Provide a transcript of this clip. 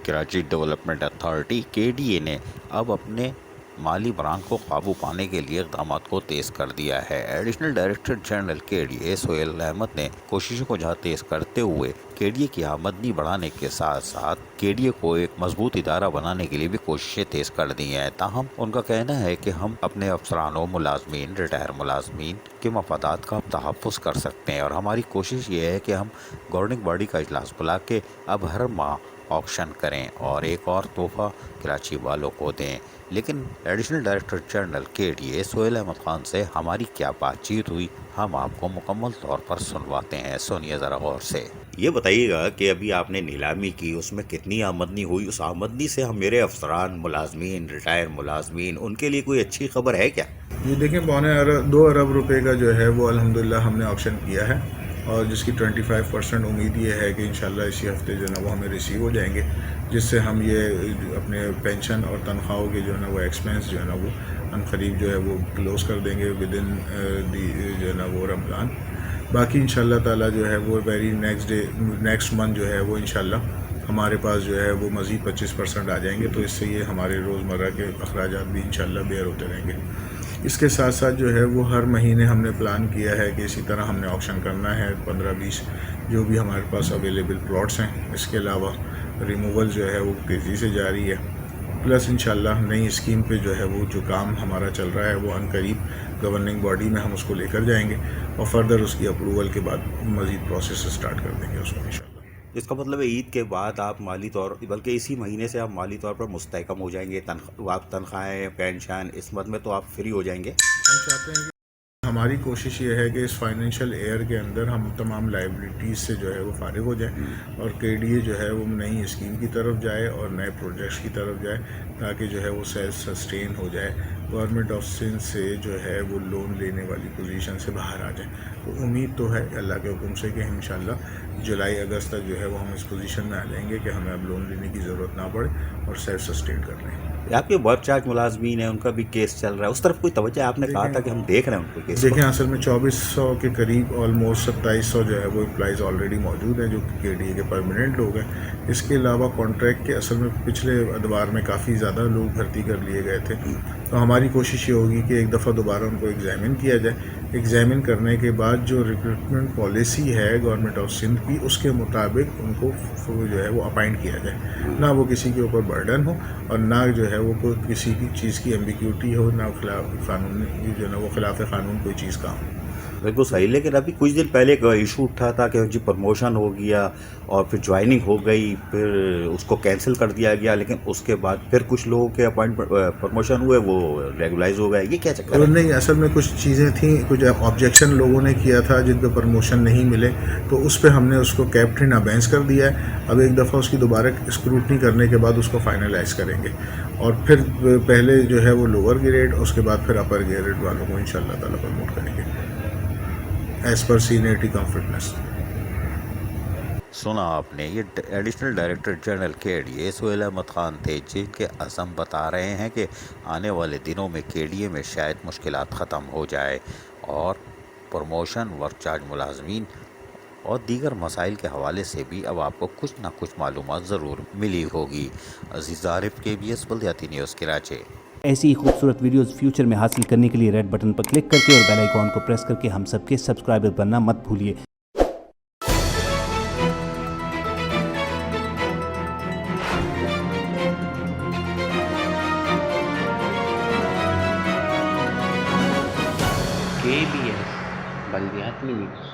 Karachi development authority KDA نے اب اپنے مالی بحران کو قابو پانے کے لیے اقدامات کو تیز کر دیا ہے۔ Additional director general KDA Sohail Ahmed نے کوششوں کو جہاں تیز کرتے ہوئے KDA کی آمدنی بڑھانے کے ساتھ ساتھ KDA کو ایک مضبوط ادارہ بنانے کے لیے بھی کوششیں تیز کر دی ہیں۔ تاہم ان کا کہنا ہے کہ ہم اپنے افسرانوں، ملازمین، ریٹائر ملازمین کے مفادات کا تحفظ کر سکتے ہیں، اور ہماری کوشش یہ ہے کہ ہم گورننگ باڈی کا اجلاس بلا کے اب ہر ماہ آکشن کریں اور ایک اور تحفہ کراچی والوں کو دیں۔ لیکن additional director general KDA Sohail Ahmed Khan سے ہماری کیا بات چیت ہوئی، ہم آپ کو مکمل طور پر سنواتے ہیں، سنیے ذرا غور سے۔ یہ بتائیے گا کہ ابھی آپ نے نیلامی کی، اس میں کتنی آمدنی ہوئی؟ اس آمدنی سے ہم میرے افسران، ملازمین، ریٹائر ملازمین، ان کے لیے کوئی اچھی خبر ہے کیا؟ یہ دیکھیں 2 ارب روپے کا جو ہے وہ الحمدللہ ہم نے آکشن کیا ہے، اور جس کی 25% امید یہ ہے کہ انشاءاللہ اسی ہفتے جو ہے نا وہ ہمیں ریسیو ہو جائیں گے، جس سے ہم یہ اپنے پینشن اور تنخواہوں کے جو ہے نا وہ ایکسپینس جو ہے نا وہ عنقریب جو ہے وہ کلوز کر دیں گے ودن جو ہے نا وہ رمضان۔ باقی انشاءاللہ تعالیٰ جو ہے وہ ویری نیکسٹ منتھ جو ہے وہ انشاءاللہ ہمارے پاس جو ہے وہ مزید 25% آ جائیں گے، تو اس سے یہ ہمارے روزمرہ کے اخراجات بھی انشاءاللہ بیئر ہوتے رہیں گے۔ اس کے ساتھ ساتھ جو ہے وہ ہر مہینے ہم نے پلان کیا ہے کہ اسی طرح ہم نے آکشن کرنا ہے 15-20 جو بھی ہمارے پاس اویلیبل پلاٹس ہیں۔ اس کے علاوہ ریموول جو ہے وہ تیزی سے جاری ہے، پلس انشاءاللہ نئی اسکیم پہ جو ہے وہ جو کام ہمارا چل رہا ہے وہ عنقریب گورننگ باڈی میں ہم اس کو لے کر جائیں گے، اور فردر اس کی اپروول کے بعد مزید پروسیس اسٹارٹ کر دیں گے اس کو انشاءاللہ۔ اس کا مطلب ہے عید کے بعد آپ مالی طور، بلکہ اسی مہینے سے آپ مالی طور پر مستحکم ہو جائیں گے، تنخواہیں، پینشن، اس مد میں تو آپ فری ہو جائیں گے۔ ہم چاہتے ہیں کہ ہماری کوشش یہ ہے کہ اس فائنینشیل ایئر کے اندر ہم تمام لائبلٹیز سے جو ہے وہ فارغ ہو جائیں، اور KDA جو ہے وہ نئی اسکیم کی طرف جائے اور نئے پروجیکٹس کی طرف جائے، تاکہ جو ہے وہ سیلف سسٹین ہو جائے، گورنمنٹ آف سندھ سے جو ہے وہ لون لینے والی پوزیشن سے باہر آ جائیں۔ تو امید تو ہے اللہ کے حکم سے کہ انشاءاللہ جولائی اگست تک جو ہے وہ ہم اس پوزیشن میں آ جائیں گے کہ ہمیں اب لون لینے کی ضرورت نہ پڑے اور سیلف سسٹین کر لیں۔ آپ کے ورک چارج ملازمین ہیں، ان کا بھی کیس چل رہا ہے، اس طرف کوئی توجہ؟ آپ نے کہا تھا کہ ہم دیکھ رہے ہیں ان کو کیس۔ دیکھیں اصل میں 2400 کے قریب آلموسٹ 2700 جو ہے وہ امپلائیز آلریڈی موجود ہیں جو کہ KDA کے پرماننٹ لوگ ہیں۔ اس کے علاوہ کانٹریکٹ کے اصل میں پچھلے ادوار میں کافی زیادہ لوگ بھرتی کر لیے گئے تھے، تو ہماری کوشش یہ ہوگی کہ ایک دفعہ دوبارہ ان کو ایگزامن کیا جائے۔ ایگزامن کرنے کے بعد جو ریکروٹمنٹ پالیسی ہے گورنمنٹ آف سندھ کی، اس کے مطابق ان کو جو ہے وہ اپائنٹ کیا جائے، نہ وہ کسی کے اوپر برڈن ہو اور نہ جو ہے وہ کوئی کسی کی چیز کی ایمبیگوٹی ہو، نہ خلاف قانون جو ہے نا وہ خلاف قانون کوئی چیز کا ہو۔ بالکل صحیح، لیکن ابھی کچھ دن پہلے ایک ایشو اٹھا تھا کہ جی پروموشن ہو گیا اور پھر جوائننگ ہو گئی، پھر اس کو کینسل کر دیا گیا، لیکن اس کے بعد پھر کچھ لوگوں کے پروموشن ہوئے، وہ ریگولائز ہو گئے، یہ کیا چکر ہے؟ نہیں، اصل میں کچھ چیزیں تھیں، کچھ آبجیکشن لوگوں نے کیا تھا جن پہ پروموشن نہیں ملے، تو اس پہ ہم نے اس کو کیپٹن ابینس کر دیا ہے۔ اب ایک دفعہ اس کی دوبارہ اسکروٹنی کرنے کے بعد اس کو فائنلائز کریں گے، اور پھر پہلے جو ہے وہ لوور گریڈ، اس کے بعد پھر اپر گریڈ والوں کو انشاءاللہ تعالیٰ پروموٹ کریں گے as per seniority cum fitness. سنا آپ نے، یہ additional director general KDA Sohail Ahmed Khan تھے، جن کے عزم بتا رہے ہیں کہ آنے والے دنوں میں KDA میں شاید مشکلات ختم ہو جائے اور پروموشن، ورک چارج ملازمین اور دیگر مسائل کے حوالے سے بھی اب آپ کو کچھ نہ کچھ معلومات ضرور ملی ہوگی۔ عزیز عارف، KBS بلدیاتی نیوز، کراچی۔ ایسی ہی خوبصورت ویڈیوز فیوچر میں حاصل کرنے کے لیے ریڈ بٹن پر کلک کر کے اور بیل آئیکن کو پریس کر کے ہم سب کے سبسکرائبر بننا مت بھولیے۔ KBS بلدیاتی نیوز۔